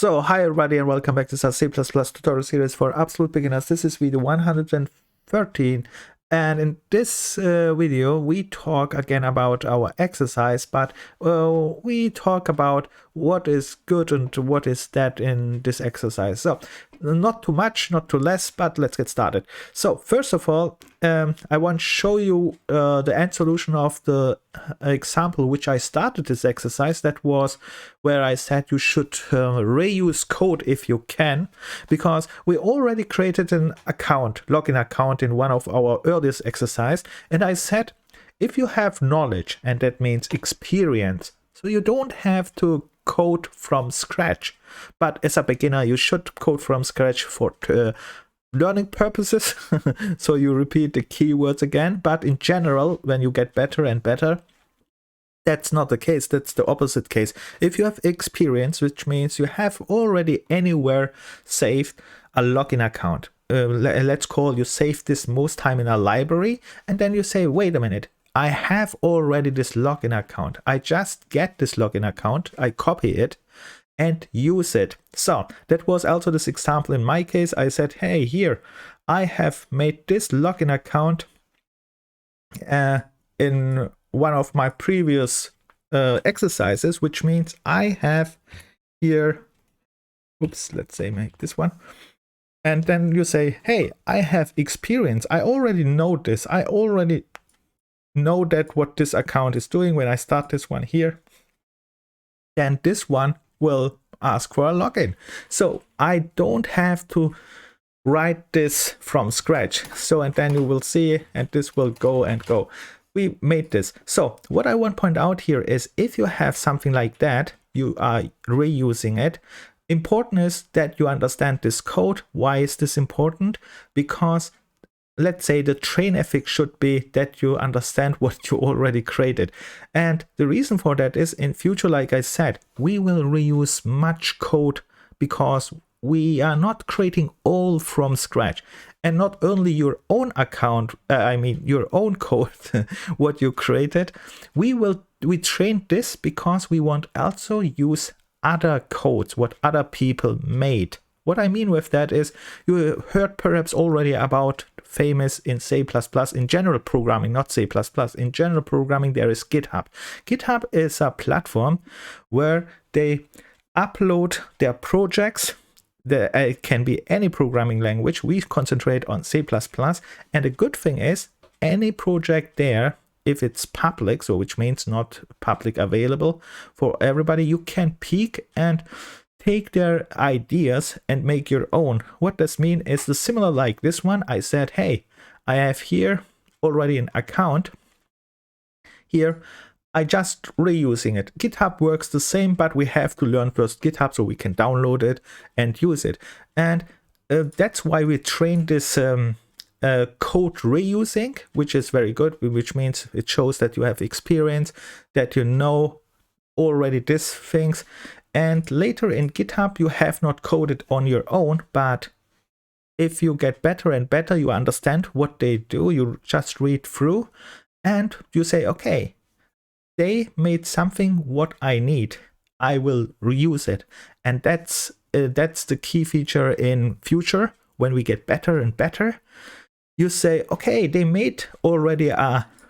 So, hi everybody and welcome back to the C++ tutorial series for absolute beginners. This is video 113, and in this video we talk again about our exercise, but we talk about what is good and what is bad in this exercise. So, not too much, not too less, but let's get started. So, first of all, I want to show you the end solution of the example which I started this exercise. That was where I said you should reuse code if you can, because we already created an account, login account, in one of our earliest exercise, and I said if you have knowledge, and that means experience, so you don't have to code from scratch, but as a beginner you should code from scratch for learning purposes. So you repeat the keywords again, but in general, when you get better and better, that's not the case. That's the opposite case. If you have experience, which means you have already anywhere saved a login account, let's call you save this most time in a library, and then you say, wait a minute, I have already this login account. I just get this login account, I copy it and use it. So that was also this example in my case. I said, hey, here, I have made this login account in one of my previous exercises, which means I have here, oops, let's say make this one. And then you say, hey, I have experience. I already know this. I already know that what this account is doing. When I start this one here, then this one will ask for a login. So I don't have to write this from scratch. So, and then you will see, and this will go and go. We made this. So what I want to point out here is, if you have something like that, you are reusing it. Important is that you understand this code. Why is this important? Because let's say the train effect should be that you understand what you already created. And the reason for that is, in future, like I said, we will reuse much code because we are not creating all from scratch. And not only your own account, your own code, what you created, we train this because we want also use other codes, what other people made. What I mean with that is, you heard perhaps already about famous in C++, in general programming, not C++, in general programming there is GitHub. GitHub is a platform where they upload their projects. It can be any programming language. We concentrate on C++, and the good thing is, any project there, if it's public, so which means not public available for everybody, you can pick and take their ideas and make your own. What this means is the similar like this one. I said, hey, I have here already an account. Here, I just reusing it. GitHub works the same, but we have to learn first GitHub so we can download it and use it. And that's why we train this code reusing, which is very good, which means it shows that you have experience, that you know already these things. And later in GitHub, you have not coded on your own, but if you get better and better, you understand what they do. You just read through and you say, okay, they made something what I need. I will reuse it. And that's the key feature in future. When we get better and better, you say, okay, they made already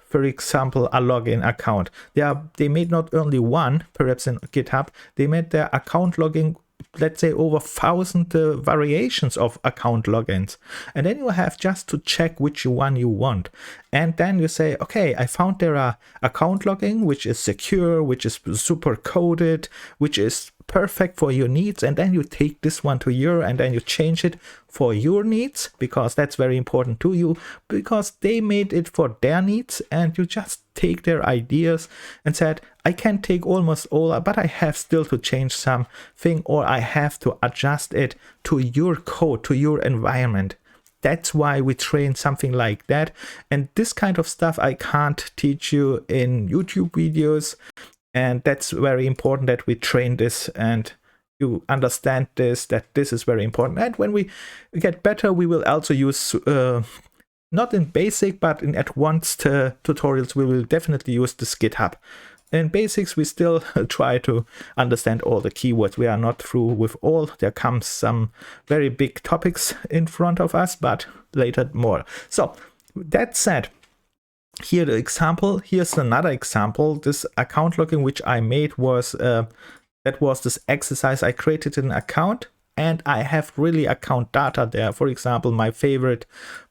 for example, a login account. They made not only one, perhaps in GitHub, they made their account login, let's say, over 1,000 variations of account logins. And then you have just to check which one you want. And then you say, okay, I found there are account login, which is secure, which is super coded, which is perfect for your needs. And then you take this one to your, and then you change it for your needs, because that's very important to you, because they made it for their needs. And you just take their ideas and said, I can take almost all, but I have still to change something, or I have to adjust it to your code, to your environment. That's why we train something like that. And this kind of stuff I can't teach you in YouTube videos. And that's very important that we train this and you understand this, that this is very important. And when we get better, we will also use, not in basic, but in advanced tutorials, we will definitely use this GitHub. in basics, we still try to understand all the keywords. We are not through with all. There comes some very big topics in front of us, but later more. So that said, here the example, here's another example. This account login which I made was, that was this exercise. I created an account and I have really account data there. For example, my favorite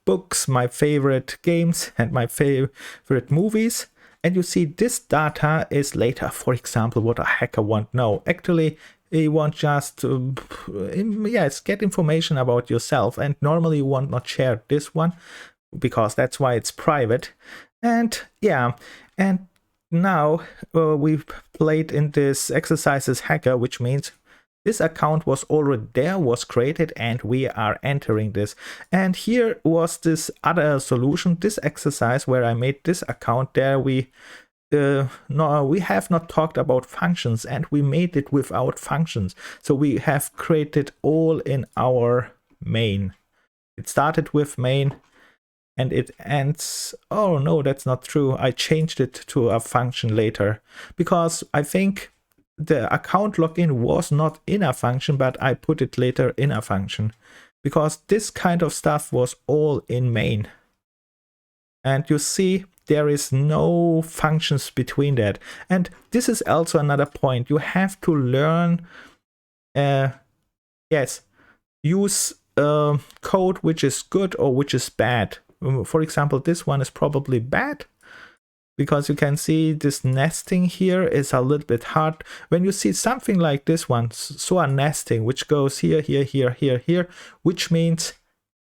books, my favorite games, and my favorite movies. And you see this data is later, for example, what a hacker won't know. Actually, you want just to, yes, get information about yourself. And normally you want not share this one because that's why it's private. And yeah, and now we've played in this exercises hacker, which means this account was already there, was created, and we are entering this. And here was this other solution, this exercise where I made this account. There we have not talked about functions, and we made it without functions. So we have created all in our main. It started with main and it ends. Oh no, that's not true. I changed it to a function later because I think the account login was not in a function, but I put it later in a function because this kind of stuff was all in main. And you see, there is no functions between that. And this is also another point. You have to learn, yes, use code which is good or which is bad. For example, this one is probably bad, because you can see this nesting here is a little bit hard. When you see something like this one, so a nesting, which goes here, here, here, here, here, which means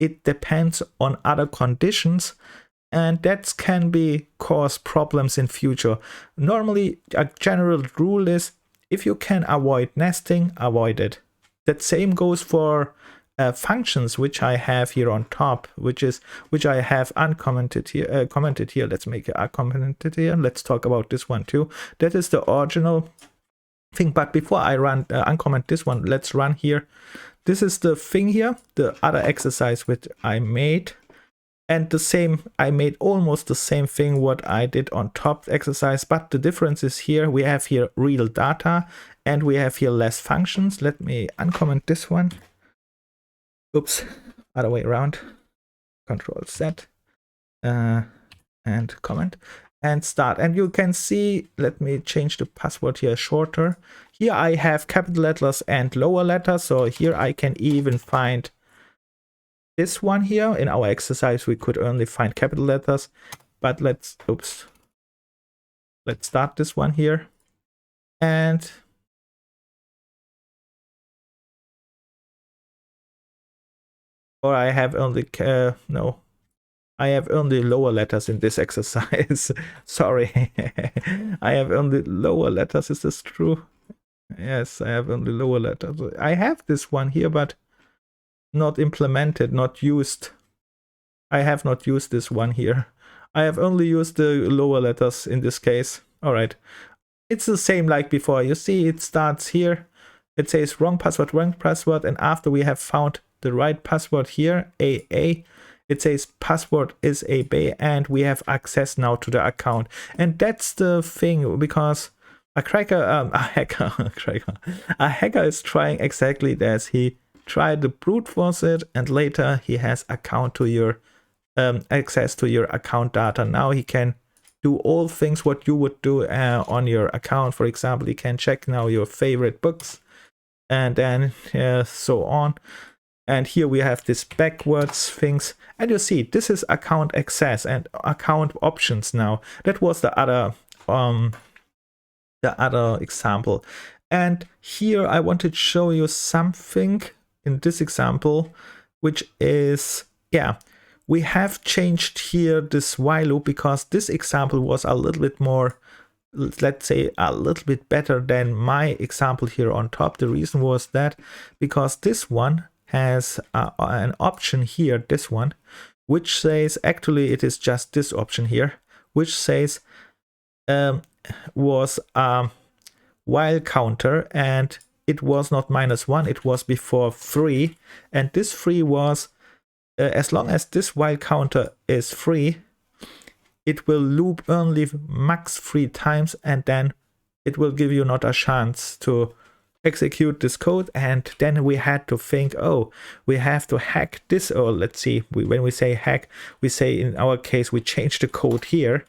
it depends on other conditions, and that can be cause problems in future. Normally, a general rule is if you can avoid nesting, avoid it. That same goes for functions, which I have here on top, which I have uncommented here, commented here. Let's make it uncommented here. Let's talk about this one too. That is the original thing. But before I run uncomment this one, let's run here. This is the thing here, the other exercise which I made, and the same. I made almost the same thing what I did on top exercise, but the difference is here we have here real data and we have here less functions. Let me uncomment this one. Oops, other way around. Control Z and comment and start. And you can see, let me change the password here shorter. Here I have capital letters and lower letters. So here I can even find this one here. In our exercise, we could only find capital letters. But let's start this one here. And or I have only, no, I have only lower letters in this exercise. Sorry, I have only lower letters. Is this true? Yes, I have only lower letters. I have this one here, but not implemented, not used. I have not used this one here. I have only used the lower letters in this case. All right. It's the same like before. You see, it starts here. It says wrong password, and after we have found the right password here, AA, it says password is AB, and we have access now to the account. And that's the thing, because a hacker is trying exactly this. He tried to brute force it, and later he has account to your access to your account data. Now he can do all things what you would do on your account. For example, he can check now your favorite books, and then so on. And here we have this backwards things, and you see this is account access and account options now. That was the other example. And here I wanted to show you something in this example, which is, yeah, we have changed here this while loop because this example was a little bit more, let's say, a little bit better than my example here on top. The reason was that because this one has an option here, this one, which says, actually it is just this option here, which says was a while counter, and it was not -1, it was before 3, and this 3 was as long as this while counter is 3, it will loop only max 3 times, and then it will give you not a chance to execute this code. And then we had to think, oh, we have to hack this, or let's see, when we say hack, we say in our case we change the code here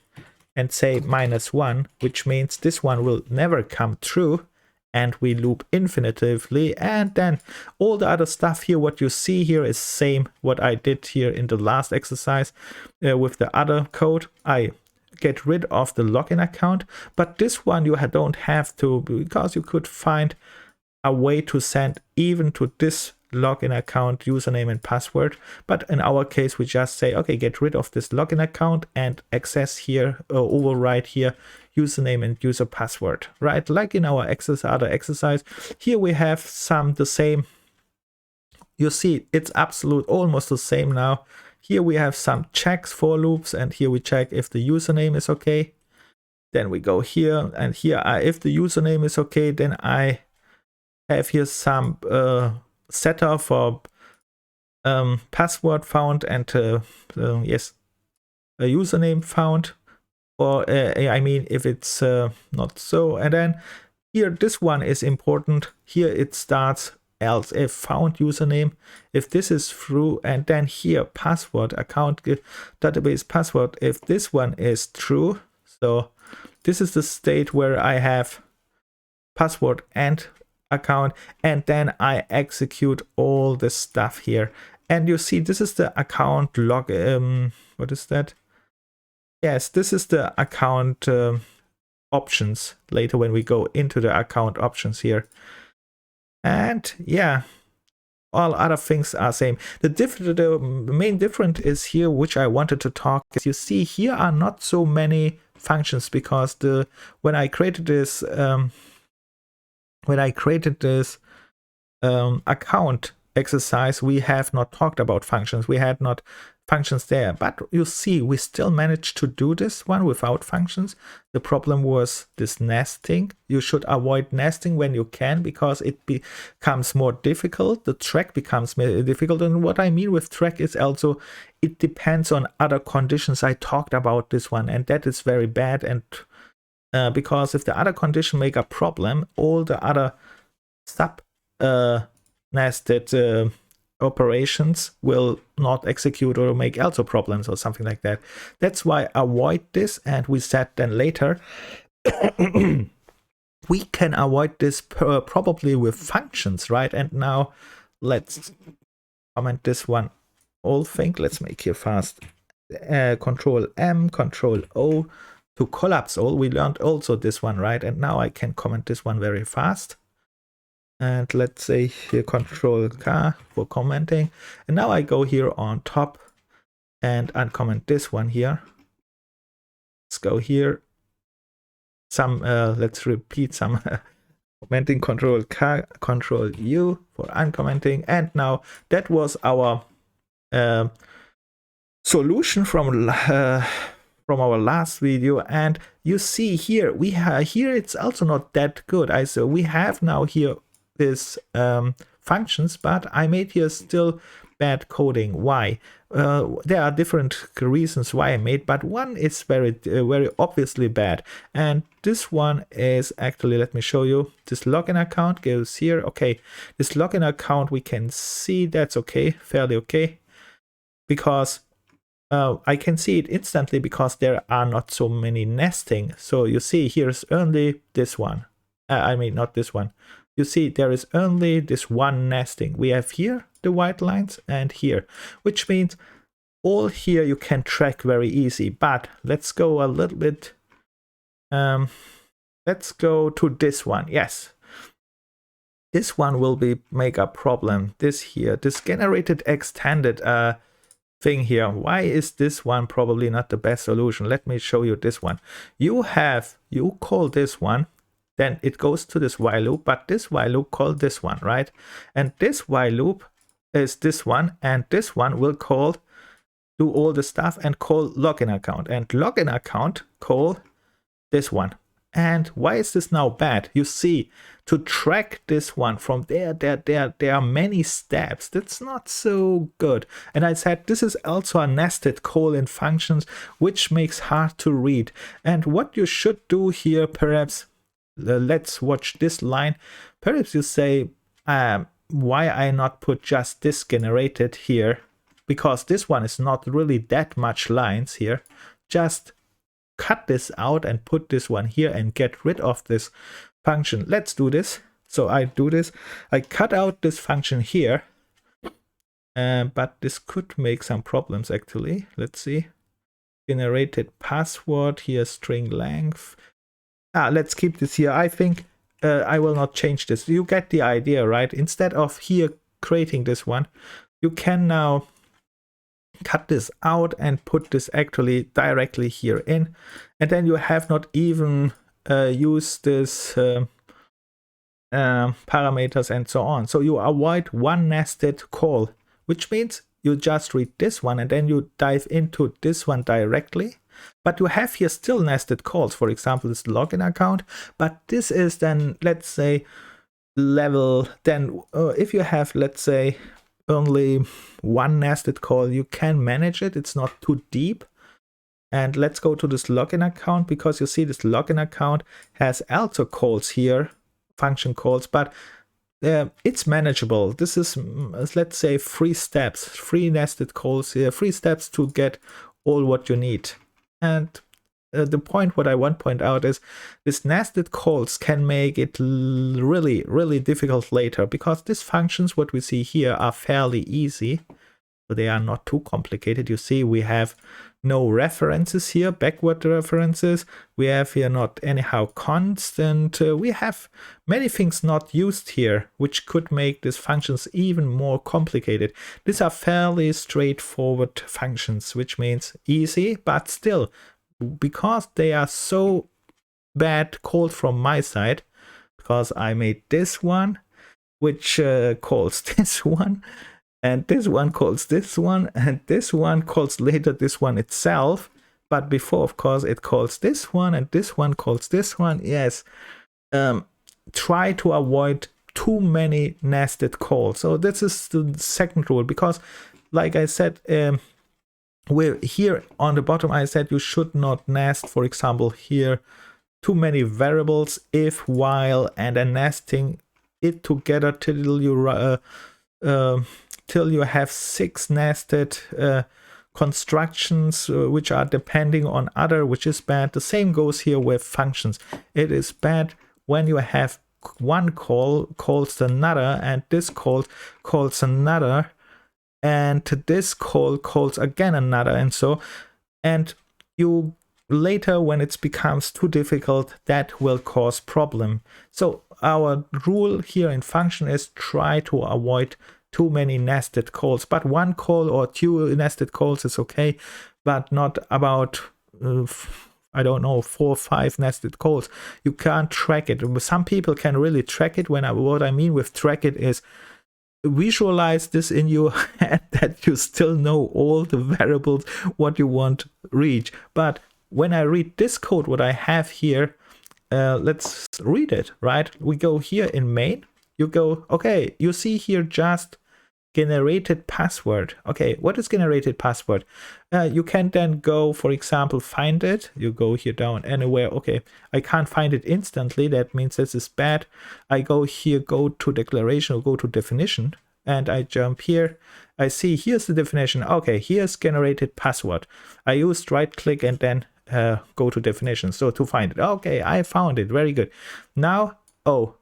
and say -1, which means this one will never come true, and we loop infinitively. And then all the other stuff here, what you see here is same what I did here in the last exercise with the other code. I get rid of the login account, but this one you don't have to, because you could find a way to send even to this login account username and password. But in our case, we just say, okay, get rid of this login account and access here, override here username and user password, right? Like in our other exercise. Here we have the same. You see, it's almost the same now. Here we have some checks, for loops, and here we check if the username is okay. Then we go here, and here if the username is okay, then I have here some setter for password found and yes, a username found, or I mean if it's not so. And then here this one is important. Here it starts else if found username, if this is true, and then here password account database password, if this one is true. So this is the state where I have password and account, and then I execute all this stuff here. And you see, this is the account log. What is that? Yes, this is the account options later when we go into the account options here. And yeah, all other things are same. The main difference is here, which I wanted to talk, is you see here are not so many functions, because when I created this account exercise, we have not talked about functions. We had not functions there, but you see we still managed to do this one without functions. The problem was this nesting. You should avoid nesting when you can, because it becomes more difficult. The track becomes more difficult, and what I mean with track is also it depends on other conditions. I talked about this one, and that is very bad. And because if the other condition make a problem, all the other sub nested operations will not execute or make also problems or something like that. That's why avoid this, and we said then later we can avoid this probably with functions, right? And now let's comment this one whole thing. Let's make here fast Control M, Control O to collapse all. We learned also this one, right? And now I can comment this one very fast. And let's say here Control K for commenting. And now I go here on top and uncomment this one here. Let's go here. Let's repeat some commenting. Control K, Control U for uncommenting. And now that was our solution from our last video. And you see here here it's also not that good. So we have now here this functions, but I made here still bad coding. Why? There are different reasons why I made, but one is very obviously bad, and this one is actually, let me show you. This login account goes here. Okay, this login account, we can see that's okay, fairly okay, because I can see it instantly because there are not so many nesting. So you see here's only this one. I mean not this one. You see there is only this one nesting. We have here the white lines and here, which means all here you can track very easy. But let's go a little bit. Let's go to this one. Yes, this one will make a problem. This generated extended thing here. Why is this one probably not the best solution? Let me show you this one. You call this one, then it goes to this while loop, but this while loop call this one, right? And this while loop is this one, and this one will do all the stuff and call login account, and login account call this one. And why is this now bad? You see, to track this one from there are many steps. That's not so good. And I said this is also a nested call in functions, which makes hard to read. And what you should do here, perhaps, let's watch this line. Perhaps you say, why I not put just this generated here, because this one is not really that much lines here. Just cut this out and put this one here and get rid of this function. Let's do this. So I do this. I cut out this function here, but this could make some problems actually. Let's see. Generated password here, string length. Let's keep this here. I think I will not change this. You get the idea, right? Instead of here creating this one, you can now cut this out and put this actually directly here in, and then you have not even used this parameters and so on. So you avoid one nested call, which means you just read this one and then you dive into this one directly. But you have here still nested calls, for example, this login account. But this is then, let's say, level. Then if you have, let's say, only one nested call, you can manage it. It's not too deep. And let's go to this login account, because you see this login account has also calls here, function calls, but it's manageable. This is, let's say, 3 steps, 3 nested calls here, 3 steps to get all what you need. And the point what I want to point out is this nested calls can make it really, really difficult later, because these functions, what we see here, are fairly easy. So they are not too complicated. You see, we have no references here, backward references. We have here not anyhow constant. We have many things not used here, which could make these functions even more complicated. These are fairly straightforward functions, which means easy, but still, because they are so bad called from my side, because I made this one, which calls this one, and this one calls this one, and this one calls later this one itself. But before, of course, it calls this one, and this one calls this one. Yes. Try to avoid too many nested calls. So this is the second rule, because, like I said, we're here on the bottom, I said you should not nest, for example, here, too many variables, if, while, and then nesting it together till you have 6 nested constructions, which are depending on other, which is bad. The same goes here with functions. It is bad when you have one call calls another, and this call calls another, and this call calls again another, and so, and you later, when it becomes too difficult, that will cause problem. So our rule here in function is try to avoid too many nested calls, but 1 call or 2 nested calls is okay, but not about I don't know, 4 or 5 nested calls. You can't track it. Some people can really track it. What I mean with track it is visualize this in your head, that you still know all the variables what you want to reach. But when I read this code, what I have here, let's read it, right? We go here in main, you go, okay, you see here just generated password. Okay, what is generated password? You can then go, for example, find it. You go here down anywhere. Okay, I can't find it instantly. That means this is bad. I go here, go to declaration or go to definition, and I jump here. I see here's the definition. Okay, here's generated password. I used right click and then go to definition. So to find it. Okay, I found it. Very good. Now, oh,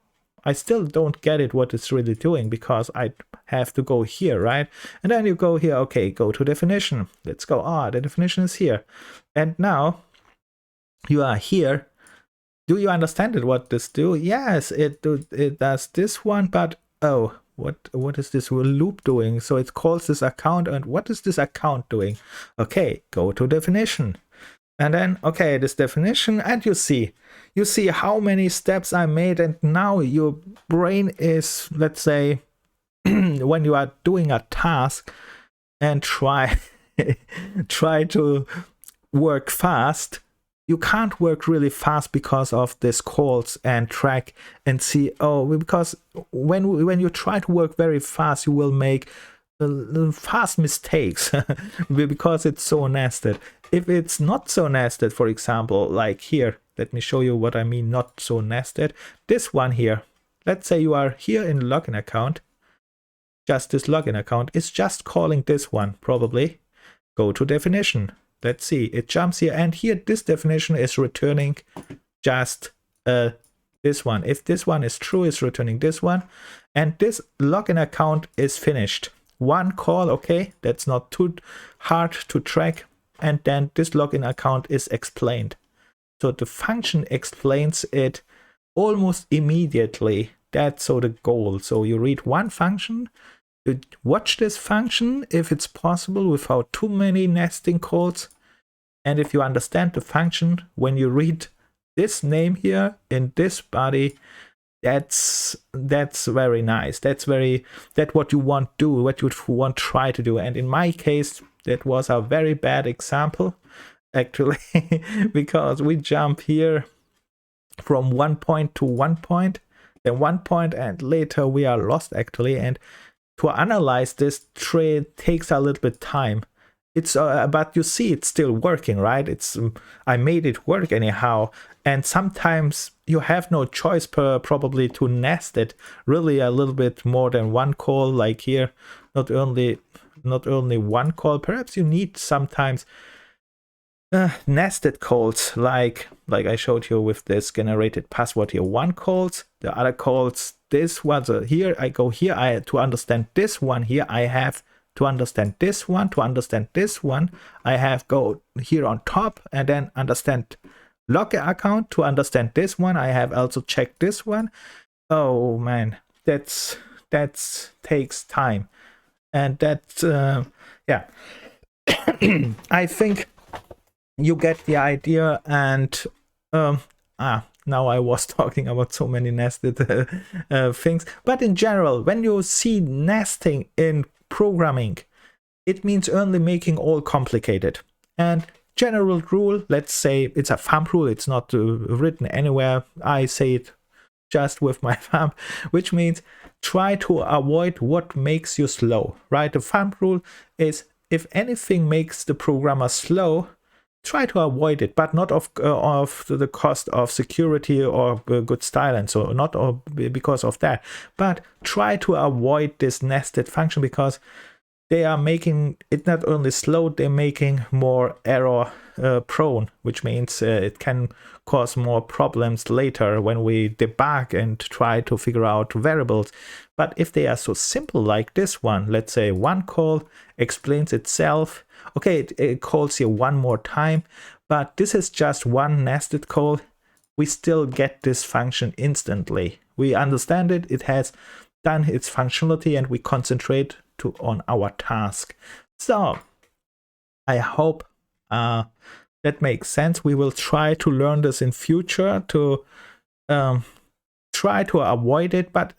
I still don't get it what it's really doing, because I have to go here, right? And then you go here, okay, go to definition. Let's go, the definition is here. And now you are here. Do you understand it, what this do? Yes, it does this one, but oh, what is this loop doing? So it calls this account, and what is this account doing? Okay, go to definition. And then, okay, this definition, and you see how many steps I made, and now your brain is, let's say, when you are doing a task and try to work fast, you can't work really fast because of this calls and track and see, because when you try to work very fast, you will make fast mistakes because it's so nested. If it's not so nested, for example, like here, Let me show you what I mean not so nested. This one here, let's say you are here in login account. Just this login account is just calling this one, probably. Go to definition. Let's see, it jumps here, and here this definition is returning just this one. If this one is true, it's returning this one. And this login account is finished. One call, okay, that's not too hard to track. And then this login account is explained. So the function explains it almost immediately. That's so the goal. So you read one function, you watch this function if it's possible without too many nesting calls. And if you understand the function, when you read this name here in this body, that's very nice. That's what you want to do, what you want to try to do. And in my case, that was a very bad example, actually, because we jump here from one point to one point, then one point, and later we are lost, actually. And to analyze this trade takes a little bit time. It's but you see it's still working, right? It's I made it work anyhow. And sometimes you have no choice probably to nest it really a little bit more than one call, like here, not only one call. Perhaps you need sometimes nested calls, like I showed you with this generated password here. One calls, the other calls, this one. So here I go here, I to understand this one here, I have to understand this one. To understand this one, I have go here on top and then understand login account. To understand this one, I have also checked this one. Oh man, that's takes time, and that's yeah. I think you get the idea. And now I was talking about so many nested things, but in general, when you see nesting in programming, it means only making all complicated. And general rule, let's say it's a thumb rule, it's not written anywhere, I say it just with my thumb, which means try to avoid what makes you slow, right? The thumb rule is if anything makes the programmer slow, try to avoid it, but not of the cost of security or good style, and so not because of that, but try to avoid this nested function, because they are making it not only slow, they're making more error prone, which means it can cause more problems later when we debug and try to figure out variables. But if they are so simple like this one, let's say one call explains itself. Okay, it calls here one more time, but this is just one nested call. We still get this function instantly. We understand it, it has done its functionality, and we concentrate on our task. So I hope that makes sense. We will try to learn this in future to try to avoid it, but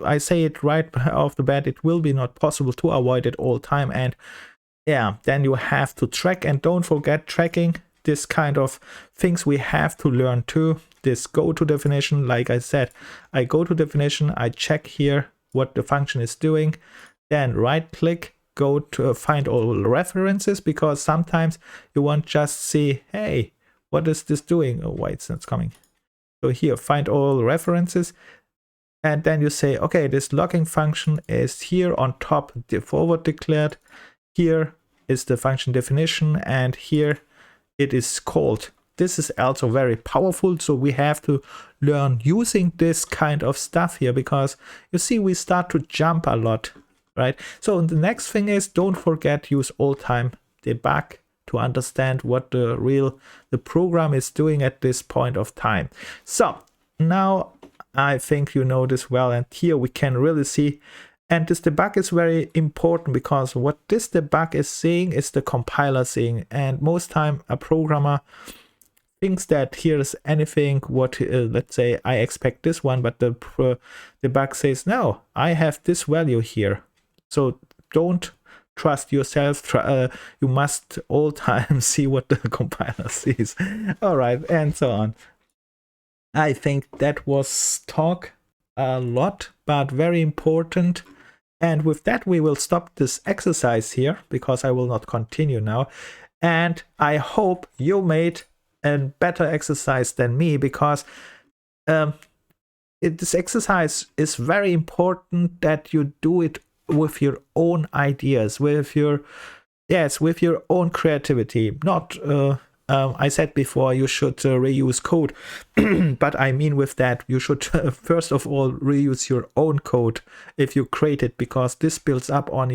I say it right off the bat, it will be not possible to avoid it all time. And yeah, then you have to track, and don't forget tracking this kind of things we have to learn too. This go to definition, like I said, I go to definition, I check here what the function is doing, then right click, go to find all references, because sometimes you want just see, hey, what is this doing? Oh, why it's not coming. So here, find all references, and then you say, okay, this logging function is here on top, forward declared. Here is the function definition, and here it is called. This is also very powerful, so we have to learn using this kind of stuff here, because you see we start to jump a lot, right? So the next thing is, don't forget, use all-time debug to understand what the program is doing at this point of time. So now I think you know this well, and here we can really see. And this debug is very important, because what this debug is saying is the compiler saying. And most time a programmer thinks that here's anything what, let's say I expect this one, but the debug says, no, I have this value here. So don't trust yourself. You must all time see what the compiler sees. All right, and so on. I think that was talk a lot, but very important. And with that, we will stop this exercise here, because I will not continue now. And I hope you made a better exercise than me, because this exercise is very important that you do it with your own ideas, with your own creativity. Not I said before you should reuse code, but I mean with that you should first of all reuse your own code if you create it, because this builds up on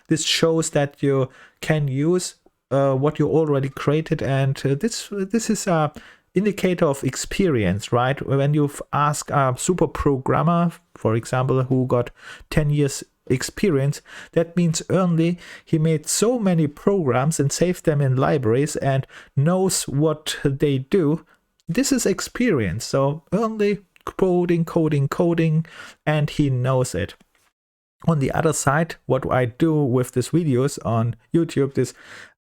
this shows that you can use what you already created, and this is a indicator of experience, right? When you ask a super programmer, for example, who got 10 years experience, that means only he made so many programs and saved them in libraries and knows what they do. This is experience. So only coding, and he knows it. On the other side, what I do with these videos on YouTube, this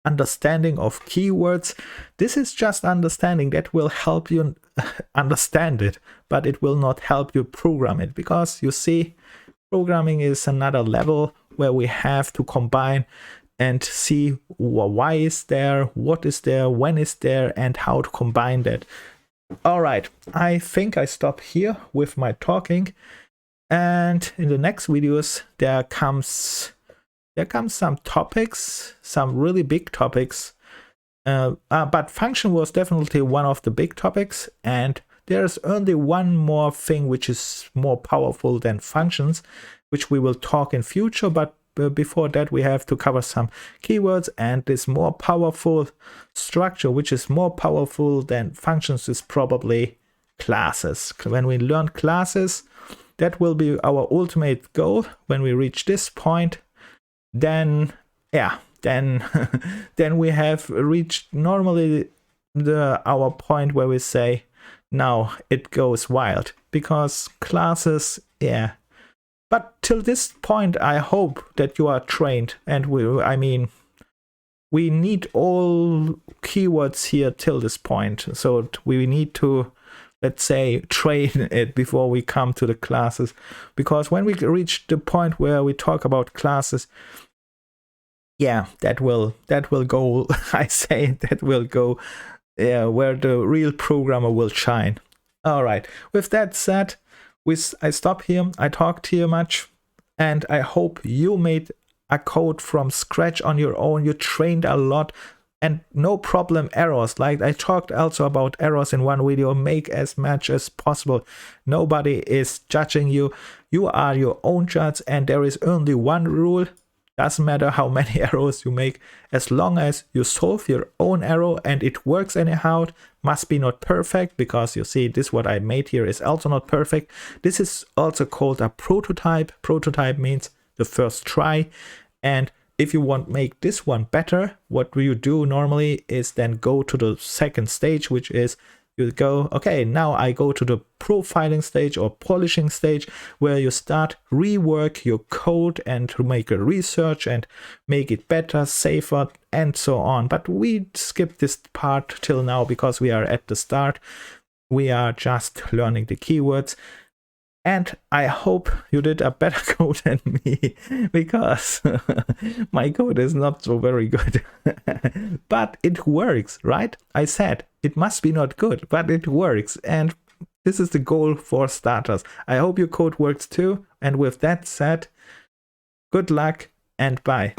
understanding of keywords, this is just understanding that will help you understand it, but it will not help you program it, because you see, programming is another level where we have to combine and see why is there, what is there, when is there, and how to combine that. All right, I think I stop here with my talking, and in the next videos there comes some topics, some really big topics, but function was definitely one of the big topics, and there's only one more thing which is more powerful than functions, which we will talk in future, but before that we have to cover some keywords, and this more powerful structure which is more powerful than functions is probably classes. When we learn classes, that will be our ultimate goal. When we reach this point, then then we have reached normally our point where we say, now it goes wild, because classes, but till this point I hope that you are trained, and we need all keywords here till this point, so we need to, let's say, train it before we come to the classes, because when we reach the point where we talk about classes, that will go I say that will go where the real programmer will shine. All right, with that said, I stop here. I talked here much, and I hope you made a code from scratch on your own. You trained a lot, and no problem errors. Like I talked also about errors in one video. Make as much as possible. Nobody is judging you. You are your own judge, and there is only one rule. Doesn't matter how many errors you make, as long as you solve your own error and it works anyhow. Must be not perfect, because you see, this what I made here is also not perfect. This is also called a prototype. Prototype means the first try, and if you want to make this one better, what you do normally is then go to the second stage, which is you go, okay, now I go to the profiling stage or polishing stage, where you start rework your code and to make a research and make it better, safer, and so on. But we skip this part till now because we are at the start. We are just learning the keywords. And I hope you did a better code than me, because my code is not so very good. But it works, right? I said it must be not good, but it works. And this is the goal for starters. I hope your code works too. And with that said, good luck and bye.